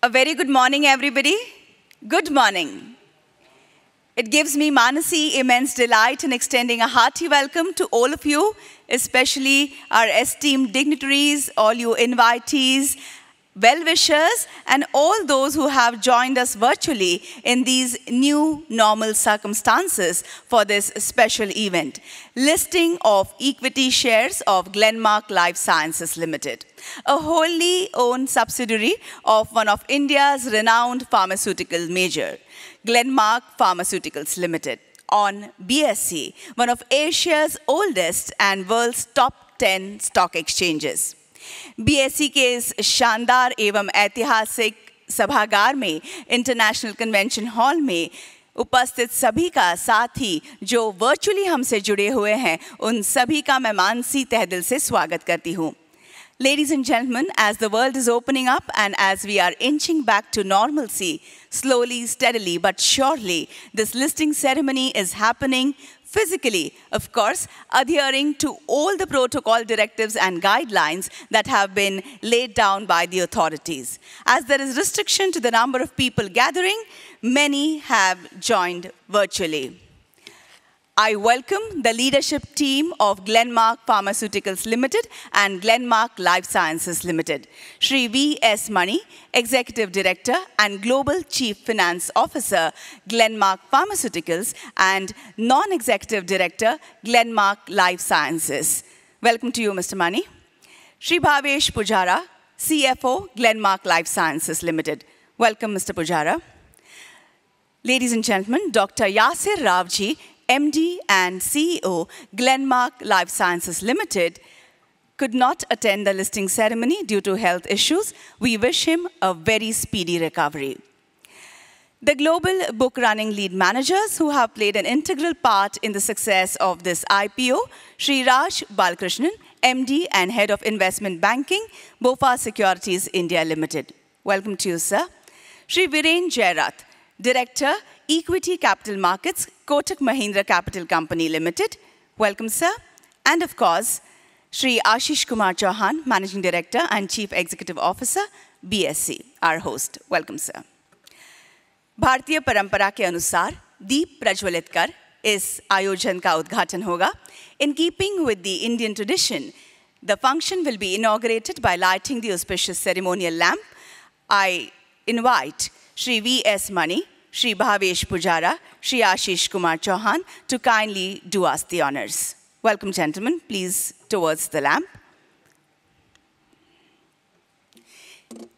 A very good morning, everybody. Good morning. It gives me, Manasi, immense delight in extending a hearty welcome to all of you, especially our esteemed dignitaries, all you invitees, well-wishers, and all those who have joined us virtually in these new normal circumstances for this special event. Listing of equity shares of Glenmark Life Sciences Limited, a wholly owned subsidiary of one of India's renowned pharmaceutical major, Glenmark Pharmaceuticals Limited, on BSE, one of Asia's oldest and world's top 10 stock exchanges. BSE के इस शानदार एवं ऐतिहासिक सभागार में, international convention hall में उपस्थित सभी का, साथ ही जो वर्चुअली हमसे जुड़े हुए हैं, उन सभी का मैं मानसी तहदिल से स्वागत करती हूँ. Ladies and gentlemen, as the world is opening up and as we are inching back to normalcy, slowly, steadily, but surely, this listing ceremony is happening physically, of course, adhering to all the protocol directives and guidelines that have been laid down by the authorities. As there is restriction to the number of people gathering, many have joined virtually. I welcome the leadership team of Glenmark Pharmaceuticals Limited and Glenmark Life Sciences Limited. Shri V.S. Mani, Executive Director and Global Chief Finance Officer, Glenmark Pharmaceuticals, and Non-Executive Director, Glenmark Life Sciences. Welcome to you, Mr. Mani. Shri Bhavesh Pujara, CFO, Glenmark Life Sciences Limited. Welcome, Mr. Pujara. Ladies and gentlemen, Dr. Yasir Ravji, MD and CEO, Glenmark Life Sciences Limited, could not attend the listing ceremony due to health issues. We wish him a very speedy recovery. The global book running lead managers who have played an integral part in the success of this IPO, Shri Raj Balakrishnan, MD and Head of Investment Banking, BofA Securities India Limited. Welcome to you, sir. Shri Viren Jairath, Director, Equity Capital Markets, Kotak Mahindra Capital Company Limited. Welcome, sir. And of course, Shri Ashish Kumar Chauhan, Managing Director and Chief Executive Officer, BSE, our host. Welcome, sir. भारतीय परंपरा के अनुसार दीप प्रज्वलित कर इस आयोजन का उद्घाटन होगा. In keeping with the Indian tradition, the function will be inaugurated by lighting the auspicious ceremonial lamp. I invite Shri V.S. Mani, Shri Bhavesh Pujara, Shri Ashish Kumar Chauhan to kindly do us the honors. Welcome, gentlemen. Please, towards the lamp.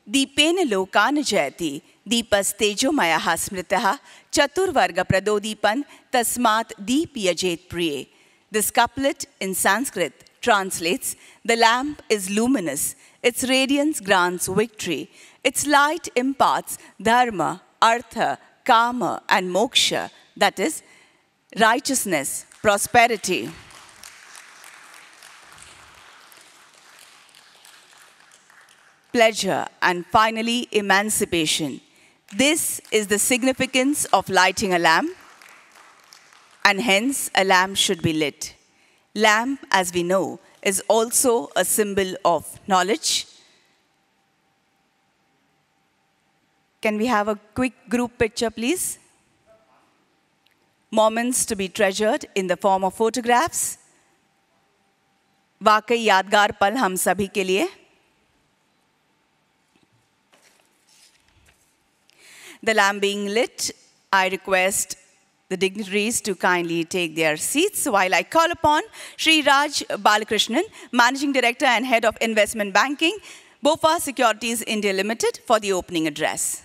Deepena lokana jayati, deepas tejomayaha smritaha, chaturvarga pradodipan, tasmat deepyajet priye. This couplet in Sanskrit translates, the lamp is luminous, its radiance grants victory, its light imparts dharma, artha, kama, and moksha, that is, righteousness, prosperity. Pleasure, and finally, emancipation. This is the significance of lighting a lamp, and hence a lamp should be lit. Lamp, as we know, is also a symbol of knowledge. Can we have a quick group picture, please? Moments to be treasured in the form of photographs. वाकई यादगार पल हम सभी के लिए. The lamp being lit, I request the dignitaries to kindly take their seats while I call upon Shri Raj Balakrishnan, Managing Director and Head of Investment Banking, BofA Securities India Limited, for the opening address.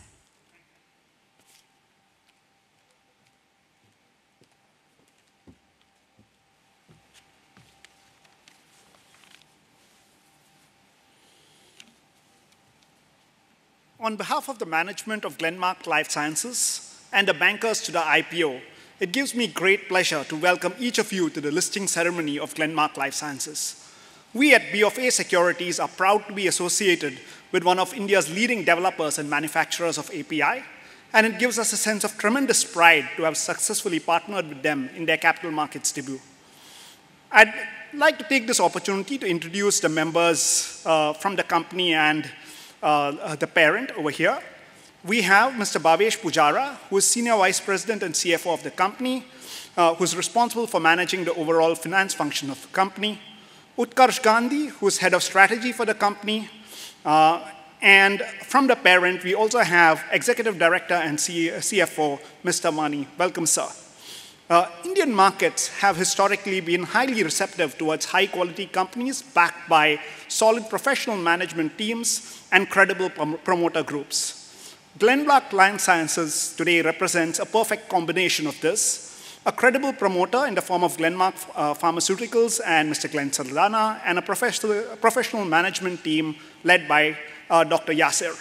On behalf of the management of Glenmark Life Sciences and the bankers to the IPO, it gives me great pleasure to welcome each of you to the listing ceremony of Glenmark Life Sciences. We at BofA Securities are proud to be associated with one of India's leading developers and manufacturers of API, and it gives us a sense of tremendous pride to have successfully partnered with them in their capital markets debut. I'd like to take this opportunity to introduce the members from the company and the parent over here. We have Mr. Bhavesh Pujara, who is Senior Vice President and CFO of the company, who is responsible for managing the overall finance function of the company. Utkarsh Gandhi, who is Head of Strategy for the company. And from the parent, we also have Executive Director and CFO, Mr. Mani. Welcome, sir. Indian markets have historically been highly receptive towards high-quality companies backed by solid professional management teams and credible promoter groups. Glenmark Life Sciences today represents a perfect combination of this: a credible promoter in the form of Glenmark Pharmaceuticals and Mr. Glenn Saldanha, and a professional management team led by Dr. Yasir.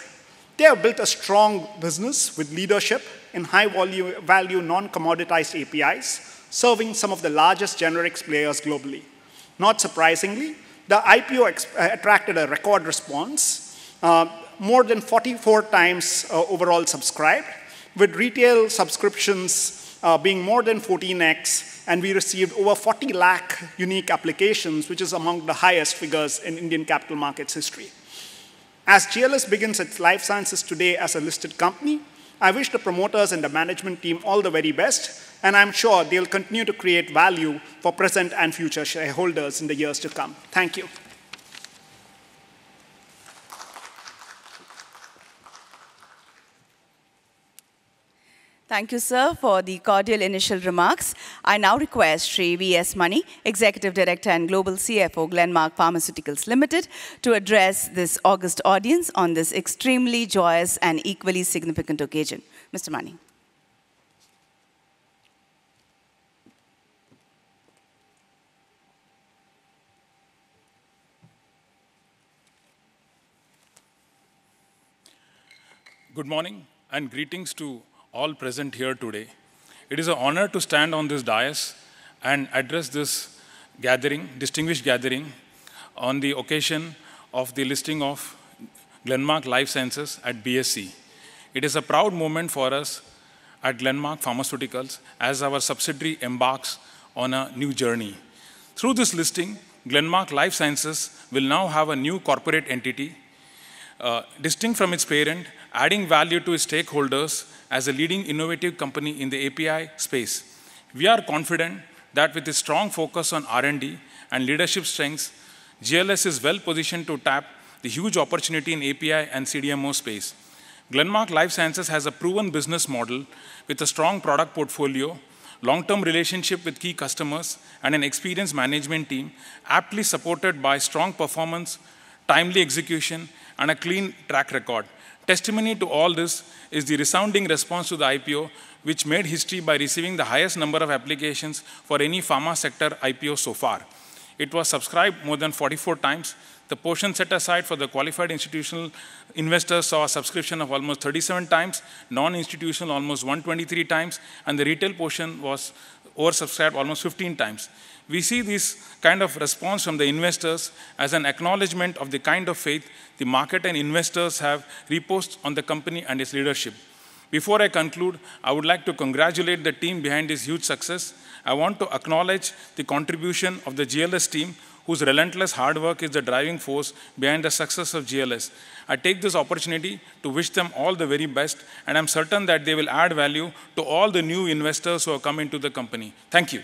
They have built a strong business with leadership in high-value, non-commoditized APIs, serving some of the largest generics players globally. Not surprisingly, the IPO attracted a record response, more than 44 times overall subscribed, with retail subscriptions being more than 14x, and we received over 40 lakh unique applications, which is among the highest figures in Indian capital markets history. As GLS begins its life sciences today as a listed company, I wish the promoters and the management team all the very best, and I'm sure they'll continue to create value for present and future shareholders in the years to come. Thank you. Thank you, sir, for the cordial initial remarks. I now request Shri V.S. Mani, Executive Director and Global CFO, Glenmark Pharmaceuticals Limited, to address this august audience on this extremely joyous and equally significant occasion. Mr. Mani. Good morning and greetings to all present here today. It is an honor to stand on this dais and address this gathering, distinguished gathering, on the occasion of the listing of Glenmark Life Sciences at BSE. It is a proud moment for us at Glenmark Pharmaceuticals as our subsidiary embarks on a new journey. Through this listing, Glenmark Life Sciences will now have a new corporate entity, distinct from its parent, adding value to its stakeholders as a leading innovative company in the API space. We are confident that with a strong focus on R&D and leadership strengths, GLS is well positioned to tap the huge opportunity in API and CDMO space. Glenmark Life Sciences has a proven business model with a strong product portfolio, long-term relationship with key customers, and an experienced management team, aptly supported by strong performance, timely execution, and a clean track record. Testimony to all this is the resounding response to the IPO, which made history by receiving the highest number of applications for any pharma sector IPO so far. It was subscribed more than 44 times. The portion set aside for the qualified institutional investors saw a subscription of almost 37 times, non-institutional almost 123 times, and the retail portion was oversubscribed almost 15 times. We see this kind of response from the investors as an acknowledgement of the kind of faith the market and investors have reposed on the company and its leadership. Before I conclude, I would like to congratulate the team behind this huge success. I want to acknowledge the contribution of the GLS team, whose relentless hard work is the driving force behind the success of GLS. I take this opportunity to wish them all the very best, and I'm certain that they will add value to all the new investors who have come into the company. Thank you.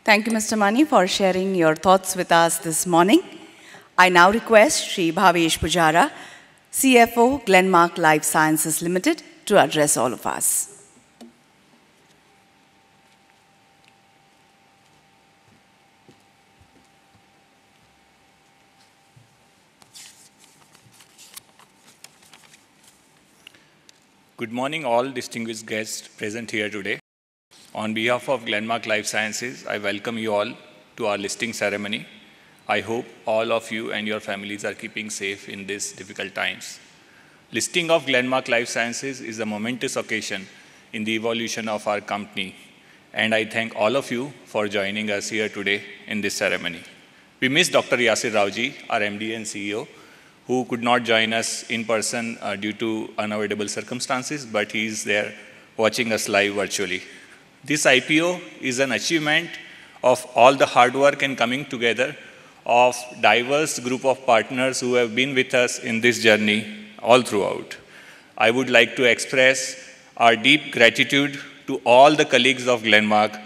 Thank you, Mr. Mani, for sharing your thoughts with us this morning. I now request Shri Bhavesh Pujara, CFO, Glenmark Life Sciences Limited, to address all of us. Good morning, all distinguished guests present here today. On behalf of Glenmark Life Sciences, I welcome you all to our listing ceremony. I hope all of you and your families are keeping safe in these difficult times. Listing of Glenmark Life Sciences is a momentous occasion in the evolution of our company, and I thank all of you for joining us here today in this ceremony. We miss Dr. Yasir Rawjee, our MD and CEO, who could not join us in person due to unavoidable circumstances, but he is there watching us live virtually. This IPO is an achievement of all the hard work and coming together of diverse group of partners who have been with us in this journey all throughout. I would like to express our deep gratitude to all the colleagues of Glenmark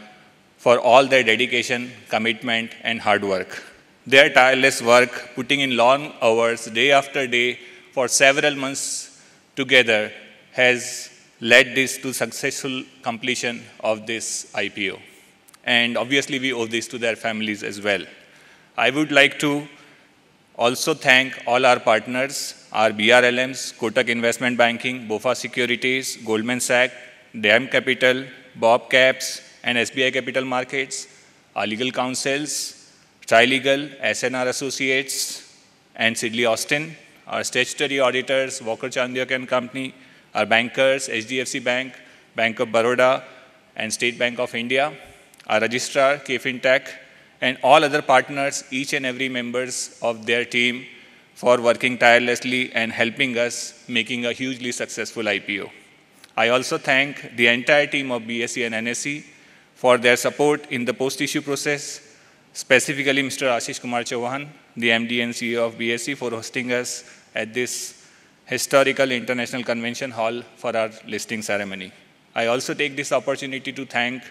for all their dedication, commitment, and hard work. Their tireless work, putting in long hours, day after day, for several months together, has led this to successful completion of this IPO. And obviously, we owe this to their families as well. I would like to also thank all our partners, our BRLMs, Kotak Investment Banking, BofA Securities, Goldman Sachs, DAM Capital, Bob Caps, and SBI Capital Markets, our legal counsels, Trilegal, SNR Associates, and Sidley Austin, our statutory auditors, Walker Chandiok and Company, our bankers, HDFC Bank, Bank of Baroda, and State Bank of India, our registrar, KFinTech, and all other partners, each and every members of their team for working tirelessly and helping us making a hugely successful IPO. I also thank the entire team of BSE and NSE for their support in the post-issue process, specifically Mr. Ashish Kumar Chauhan, the MD and CEO of BSE, for hosting us at this historical international convention hall for our listing ceremony. I also take this opportunity to thank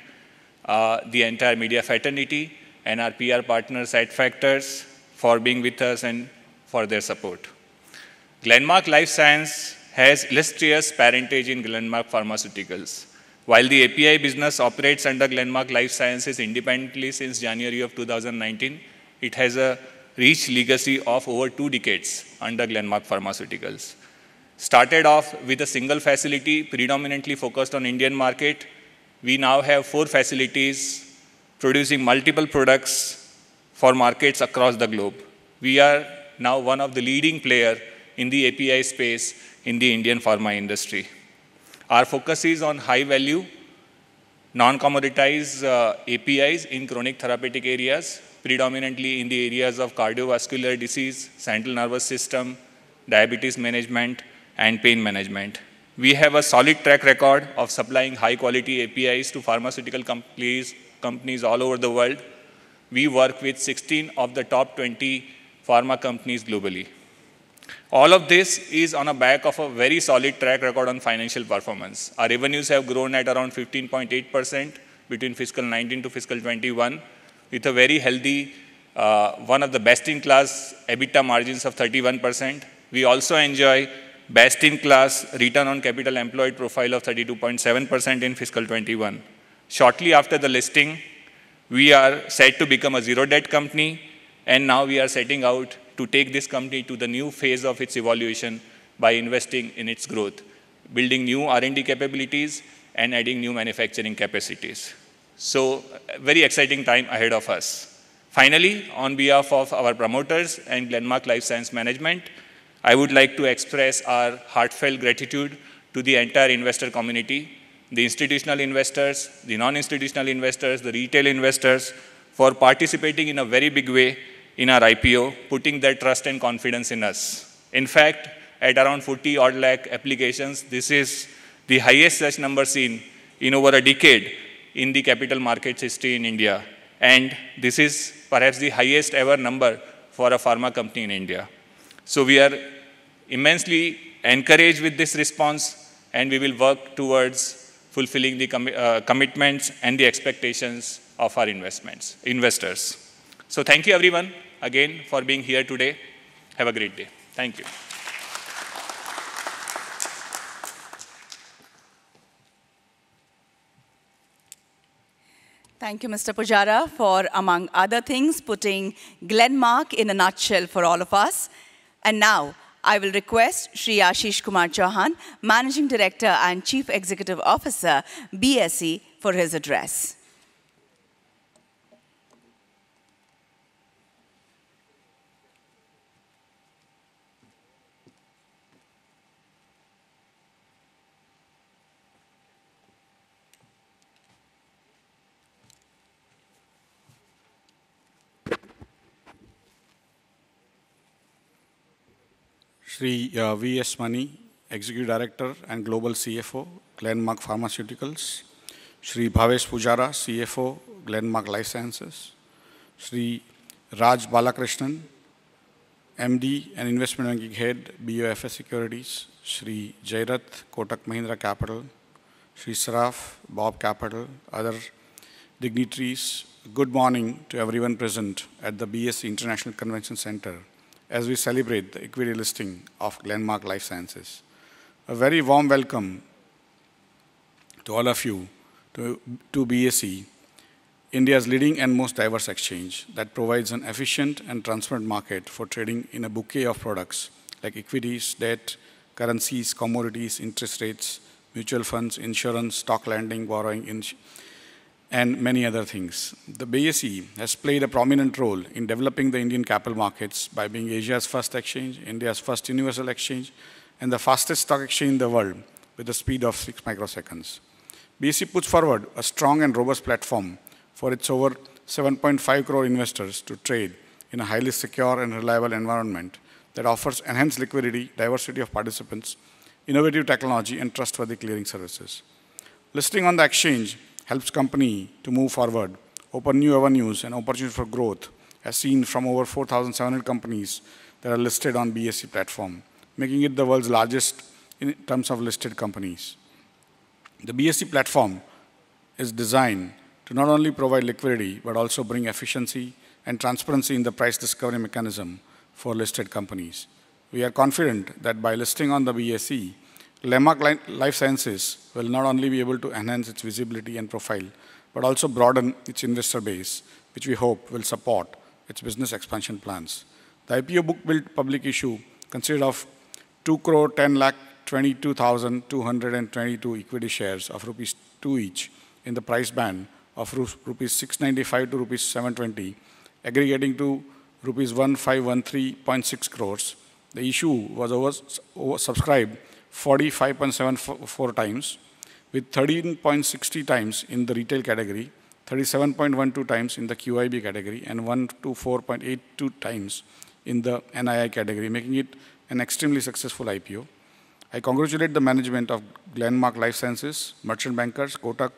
the entire media fraternity and our PR partners at Factors for being with us and for their support. Glenmark Life Sciences has illustrious parentage in Glenmark Pharmaceuticals. While the API business operates under Glenmark Life Sciences independently since January of 2019, it has a rich legacy of over 2 decades under Glenmark Pharmaceuticals. Started off with a single facility predominantly focused on Indian market, we now have 4 facilities producing multiple products for markets across the globe. We are now one of the leading players in the API space in the Indian pharma industry. Our focus is on high-value, non-commoditized APIs in chronic therapeutic areas, predominantly in the areas of cardiovascular disease, central nervous system, diabetes management, and pain management. We have a solid track record of supplying high-quality APIs to pharmaceutical companies all over the world. We work with 16 of the top 20 pharma companies globally. All of this is on the back of a very solid track record on financial performance. Our revenues have grown at around 15.8% between fiscal 19 to fiscal 21, with a very healthy, one of the best-in-class EBITDA margins of 31%. We also enjoy best-in-class return on capital employed profile of 32.7% in fiscal 21. Shortly after the listing, we are set to become a zero-debt company, and now we are setting out to take this company to the new phase of its evaluation by investing in its growth, building new R&D capabilities, and adding new manufacturing capacities. So, a very exciting time ahead of us. Finally, on behalf of our promoters and Glenmark Life Science Management, I would like to express our heartfelt gratitude to the entire investor community, the institutional investors, the non-institutional investors, the retail investors, for participating in a very big way in our IPO, putting their trust and confidence in us. In fact, at around 40 odd lakh applications, this is the highest such number seen in over a decade in the capital markets history in India. And this is perhaps the highest ever number for a pharma company in India. So we are immensely encouraged with this response, and we will work towards fulfilling the commitments and the expectations of our investors. So thank you everyone again for being here today. Have a great day. Thank you. Thank you, Mr. Pujara, for, among other things, putting Glenmark in a nutshell for all of us. And now, I will request Shri Ashish Kumar Chauhan, Managing Director and Chief Executive Officer, BSE, for his address. Shri V.S. Mani, Executive Director and Global CFO, Glenmark Pharmaceuticals. Shri Bhavesh Pujara, CFO, Glenmark Life Sciences, Shri Raj Balakrishnan, MD and Investment Banking Head, BOFS Securities, Shri Jairath, Kotak Mahindra Capital, Shri Saraf, Bob Capital, other dignitaries. Good morning to everyone present at the BSE International Convention Center as we celebrate the equity listing of Glenmark Life Sciences. A very warm welcome to all of you to BSE, India's leading and most diverse exchange that provides an efficient and transparent market for trading in a bouquet of products like equities, debt, currencies, commodities, interest rates, mutual funds, insurance, stock lending, borrowing, and many other things. The BSE has played a prominent role in developing the Indian capital markets by being Asia's first exchange, India's first universal exchange, and the fastest stock exchange in the world with a speed of 6 microseconds. BSE puts forward a strong and robust platform for its over 7.5 crore investors to trade in a highly secure and reliable environment that offers enhanced liquidity, diversity of participants, innovative technology, and trustworthy clearing services. Listing on the exchange helps company to move forward, open new avenues and opportunities for growth, as seen from over 4,700 companies that are listed on BSE platform, making it the world's largest in terms of listed companies. The BSE platform is designed to not only provide liquidity, but also bring efficiency and transparency in the price discovery mechanism for listed companies. We are confident that by listing on the BSE, Glenmark Life Sciences will not only be able to enhance its visibility and profile, but also broaden its investor base, which we hope will support its business expansion plans. The IPO book build public issue consisted of 2,10,22,222 equity shares of rupees 2 each in the price band of rupees 695 to rupees 720, aggregating to rupees 1513.6 crores. The issue was oversubscribed 45.74 times, with 13.60 times in the retail category, 37.12 times in the QIB category, and 124.82 times in the NII category, making it an extremely successful IPO. I congratulate the management of Glenmark Life Sciences, merchant bankers, Kotak,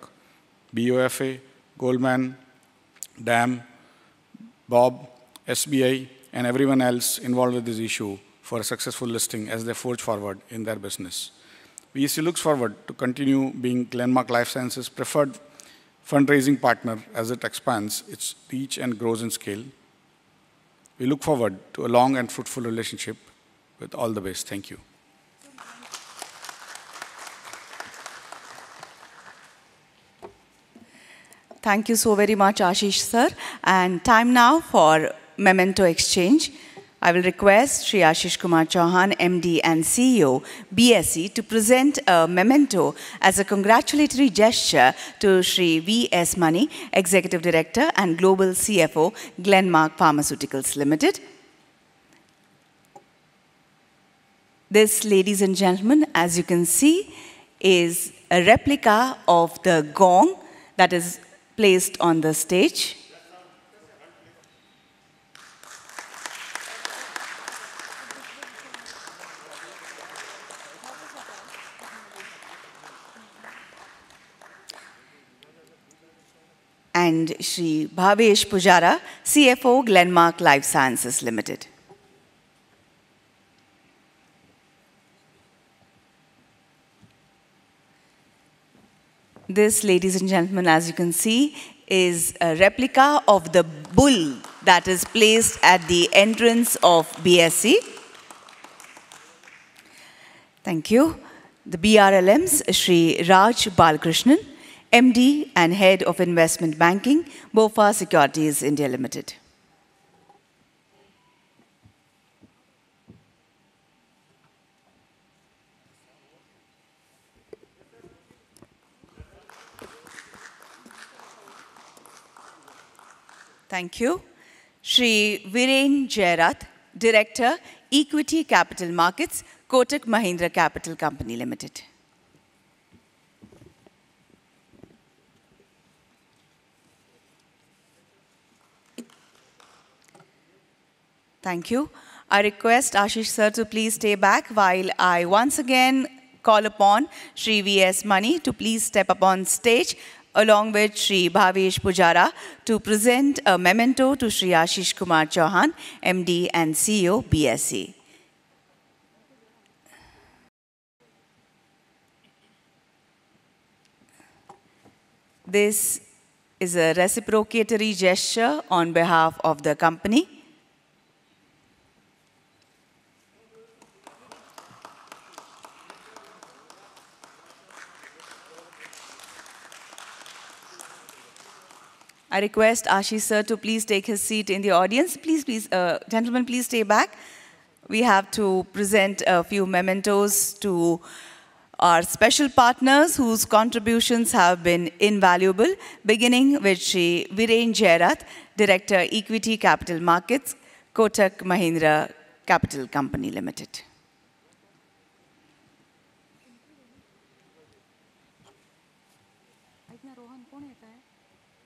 BOFA, Goldman, DAM, Bob, SBI, and everyone else involved with this issue for a successful listing as they forge forward in their business. BSE looks forward to continue being Glenmark Life Sciences' preferred fundraising partner as it expands its reach and grows in scale. We look forward to a long and fruitful relationship. With all the best. Thank you. Thank you so very much, Ashish sir. And time now for Memento Exchange. I will request Shri Ashish Kumar Chauhan, MD and CEO, BSE, to present a memento as a congratulatory gesture to Shri V.S. Mani, Executive Director and Global CFO, Glenmark Pharmaceuticals Limited. This, ladies and gentlemen, as you can see, is a replica of the gong that is placed on the stage. And Shri Bhavesh Pujara, CFO, Glenmark Life Sciences Limited. This, ladies and gentlemen, as you can see, is a replica of the bull that is placed at the entrance of BSE. Thank you. The BRLMs, Shri Raj Balakrishnan, MD and Head of Investment Banking, BofA Securities India Limited. Thank you. Shri Viren Jairath, Director, Equity Capital Markets, Kotak Mahindra Capital Company Limited. Thank you. I request Ashish sir to please stay back while I once again call upon Shri V.S. Mani to please step up on stage along with Shri Bhavesh Pujara, to present a memento to Shri Ashish Kumar Chauhan, MD and CEO, BSE. This is a reciprocatory gesture on behalf of the company. I request Ashish sir to please take his seat in the audience. Please, gentlemen, please stay back. We have to present a few mementos to our special partners whose contributions have been invaluable, beginning with Shri Viren Jairath, Director, Equity Capital Markets, Kotak Mahindra Capital Company Limited.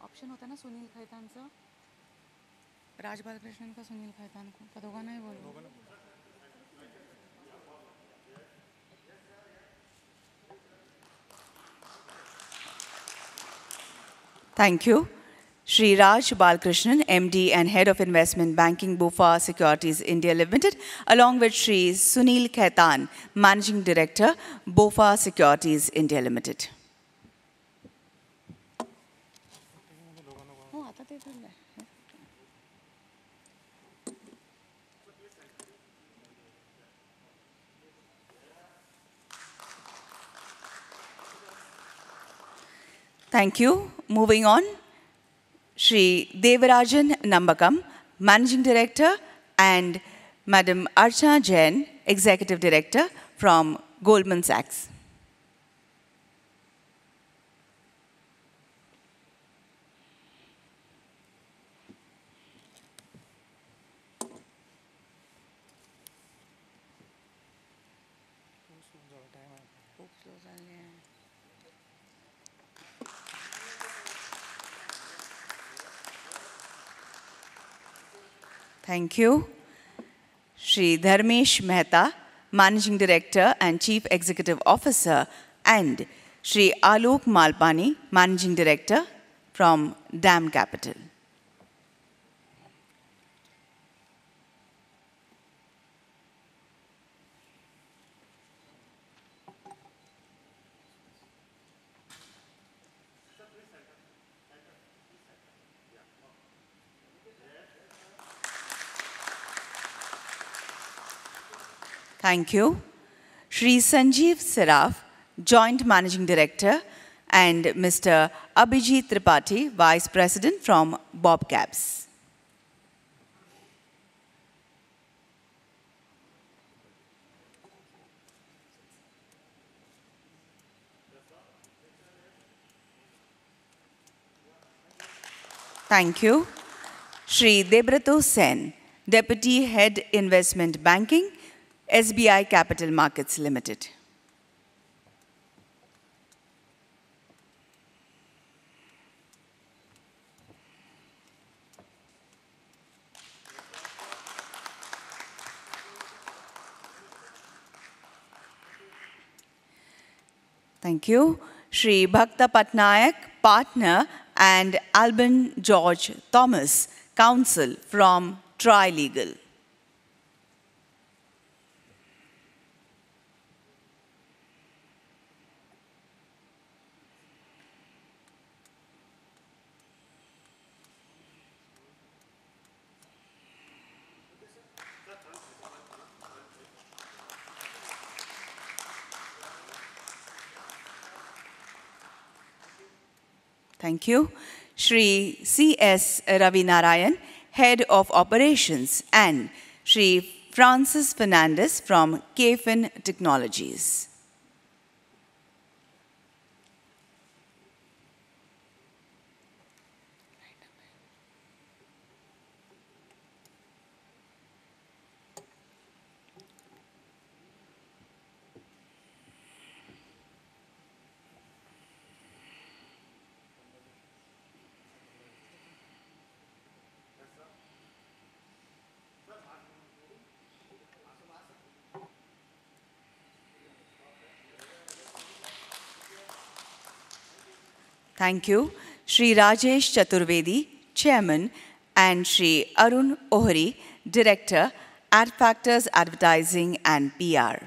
Option होता है ना सुनील खैतान सा राज बालकृष्णन का सुनील खैतान को का दोघांना ही बोलो Thank you. Shri Raj Balkrishnan, MD and Head of Investment Banking, BofA Securities India Limited, along with Shri Sunil Khaitan, Managing Director, BofA Securities India Limited. Thank you. Moving on, Shri Devarajan Nambakam, Managing Director, and Madam Archana Jain, Executive Director from Goldman Sachs. Thank you. Shri Dharmesh Mehta, Managing Director and Chief Executive Officer, and Shri Alok Malpani, Managing Director from DAM Capital. Thank you. Shri Sanjeev Saraf, Joint Managing Director, and Mr. Abhijit Tripathi, Vice President from Bobcabs. Thank you. Shri Debrato Sen, Deputy Head Investment Banking, SBI Capital Markets Limited. Thank you. Shri Bhakta Patnaik, Partner, and Alban George Thomas, Counsel from Tri Legal. Thank you. Shri C.S. Ravi Narayan, Head of Operations, and Shri Francis Fernandez from KFin Technologies. Thank you. Shri Rajesh Chaturvedi, Chairman, and Shri Arun Ohri, Director, Ad Factors Advertising and PR.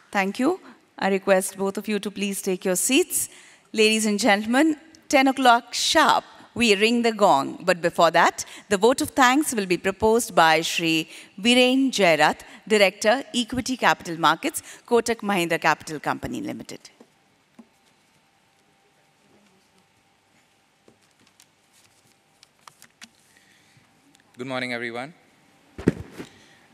Thank you. I request both of you to please take your seats. Ladies and gentlemen, 10 o'clock sharp, we ring the gong. But before that, the vote of thanks will be proposed by Shri Viren Jairath, Director, Equity Capital Markets, Kotak Mahindra Capital Company Limited. Good morning, everyone.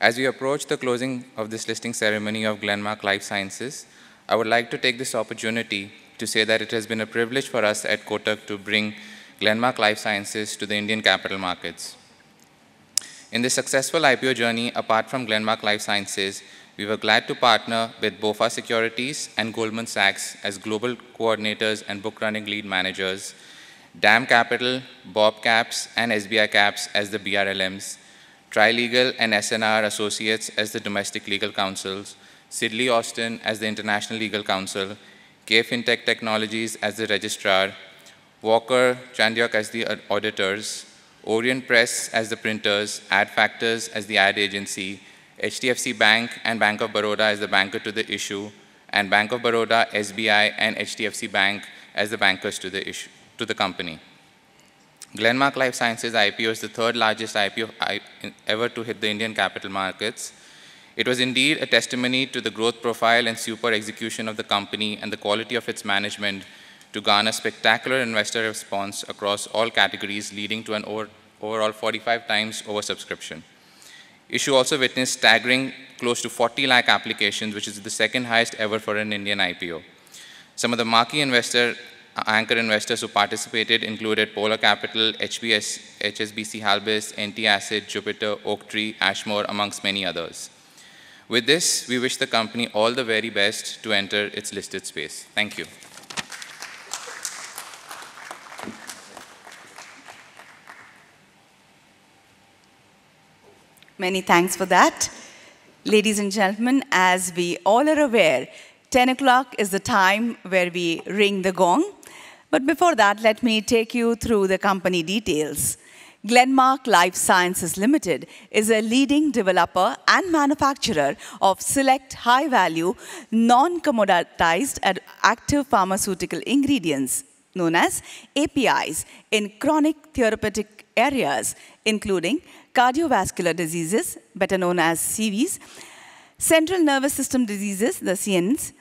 As we approach the closing of this listing ceremony of Glenmark Life Sciences, I would like to take this opportunity to say that it has been a privilege for us at Kotak to bring Glenmark Life Sciences to the Indian capital markets. In this successful IPO journey, apart from Glenmark Life Sciences, we were glad to partner with BofA Securities and Goldman Sachs as global coordinators and book running lead managers, DAM Capital, Bob Caps, and SBI Caps as the BRLMs, Trilegal and SNR Associates as the domestic legal counsels, Sidley Austin as the international legal counsel, K Fintech Technologies as the registrar, Walker Chandiok as the auditors, Orient Press as the printers, Ad Factors as the ad agency, HDFC Bank and Bank of Baroda as the banker to the issue, and Bank of Baroda, SBI, and HDFC Bank as the bankers to the company. Glenmark Life Sciences IPO is the third largest IPO ever to hit the Indian capital markets. It was indeed a testimony to the growth profile and super execution of the company and the quality of its management to garner spectacular investor response across all categories, leading to an overall 45 times oversubscription. Issue also witnessed staggering close to 40 lakh applications, which is the second highest ever for an Indian IPO. Some of the marquee anchor investors who participated included Polar Capital, HSBC Halbis, NT Acid, Jupiter, Oaktree, Ashmore, amongst many others. With this, we wish the company all the very best to enter its listed space. Thank you. Many thanks for that. Ladies and gentlemen, as we all are aware, 10 o'clock is the time where we ring the gong. But before that, let me take you through the company details. Glenmark Life Sciences Limited is a leading developer and manufacturer of select high-value, non-commoditized and active pharmaceutical ingredients, known as APIs, in chronic therapeutic areas, including cardiovascular diseases, better known as CVs, central nervous system diseases, the CNS,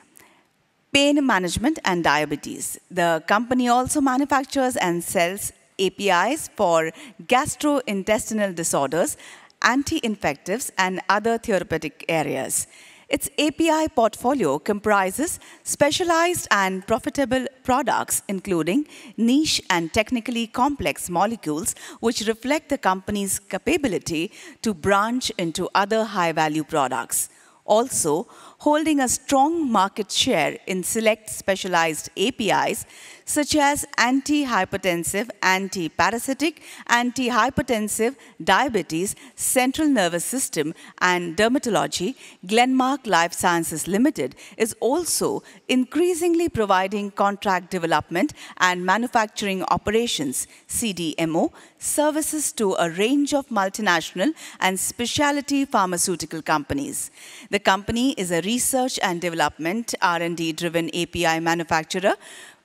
pain management, and diabetes. The company also manufactures and sells APIs for gastrointestinal disorders, anti-infectives, and other therapeutic areas. Its API portfolio comprises specialized and profitable products, including niche and technically complex molecules, which reflect the company's capability to branch into other high-value products. Also, holding a strong market share in select specialized APIs such as anti-hypertensive, anti-parasitic, anti-hypertensive, diabetes, central nervous system, and dermatology, Glenmark Life Sciences Limited is also increasingly providing contract development and manufacturing operations, CDMO, services to a range of multinational and specialty pharmaceutical companies. The company is a research and development R&D-driven API manufacturer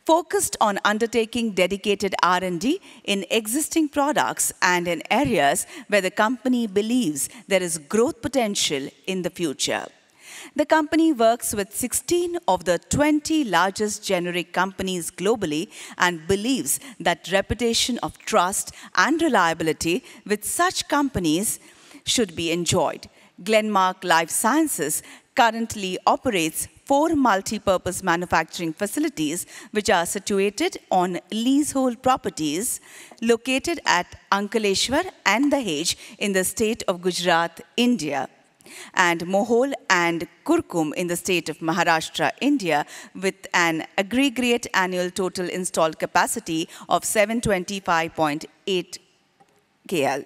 focused on undertaking dedicated R&D in existing products and in areas where the company believes there is growth potential in the future. The company works with 16 of the 20 largest generic companies globally and believes that reputation of trust and reliability with such companies should be enjoyed. Glenmark Life Sciences currently operates 4 multi-purpose manufacturing facilities which are situated on leasehold properties located at Ankaleshwar and Dahej in the state of Gujarat, India. and Mohol and Kurkum in the state of Maharashtra, India, with an aggregate annual total installed capacity of 725.8 KL.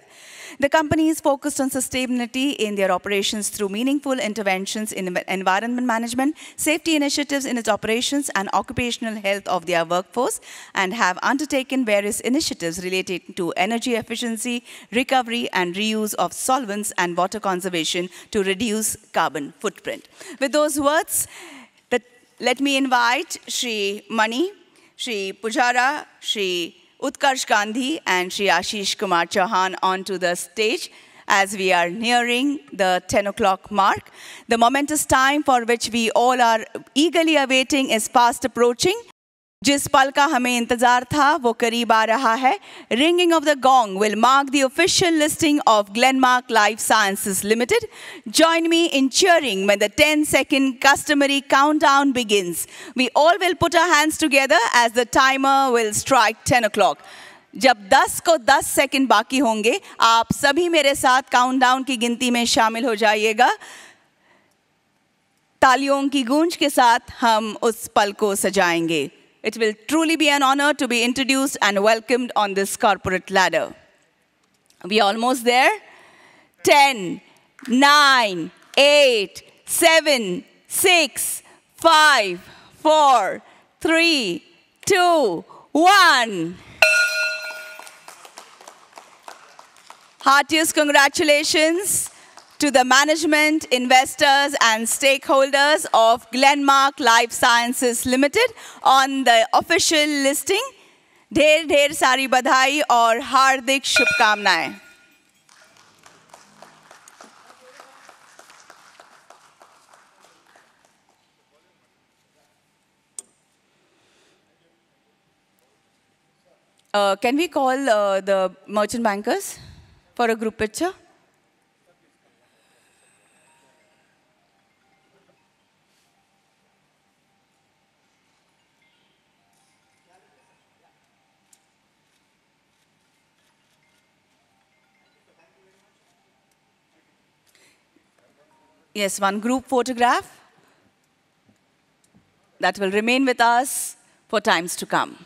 The company is focused on sustainability in their operations through meaningful interventions in environment management, safety initiatives in its operations, and occupational health of their workforce, and have undertaken various initiatives related to energy efficiency, recovery, and reuse of solvents and water conservation to reduce carbon footprint. With those words, let me invite Shri Mani, Shri Pujara, Shri Utkarsh Gandhi and Shri Ashish Kumar Chauhan onto the stage as we are nearing the 10 o'clock mark. The momentous time for which we all are eagerly awaiting is fast approaching. जिस पल का हमें इंतजार था वो करीब आ रहा है. Ringing of the gong will mark the official listing of Glenmark Life Sciences Limited. Join me in cheering when the 10-second customary countdown begins. We all will put our hands together as the timer will strike 10 o'clock. जब 10 को 10 second बाकी होंगे, आप सभी मेरे साथ countdown की गिनती में शामिल हो जाइएगा. तालियों की गूंज के साथ हम उस पल को सजाएंगे. It will truly be an honor to be introduced and welcomed on this corporate ladder. We are almost there. 10, 9, 8, 7, 6, 5, 4, 3, 2, 1. Heartiest congratulations to the management, investors, and stakeholders of Glenmark Life Sciences Limited on the official listing. ढेर ढेर सारी बधाई और हार्दिक शुभकामनाएं. Can we call the merchant bankers for a group picture? Yes, one group photograph that will remain with us for times to come.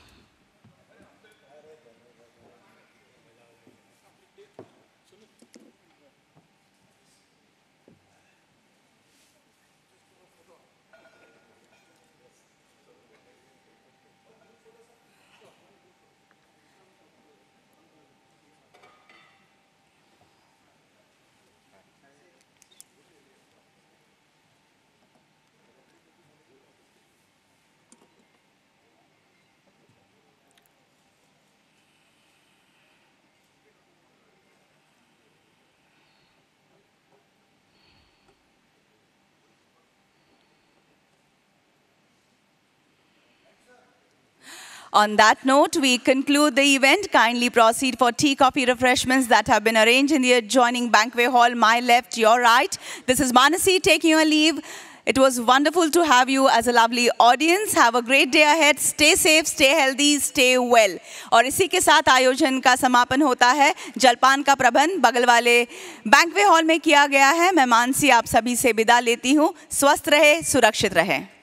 On that note, we conclude the event. Kindly proceed for tea, coffee, refreshments that have been arranged in the adjoining banquet hall, my left, your right. This is Manasi taking your leave. It was wonderful to have you as a lovely audience. Have a great day ahead. Stay safe, stay healthy, stay well. और इसी के साथ आयोजन का समापन होता है. जलपान का प्रबंध बगल वाले बैंक्वेट हॉल में किया गया है. मैं मानसी आप सभी से विदा लेती हूँ. स्वस्थ रहे, सुरक्षित रहे.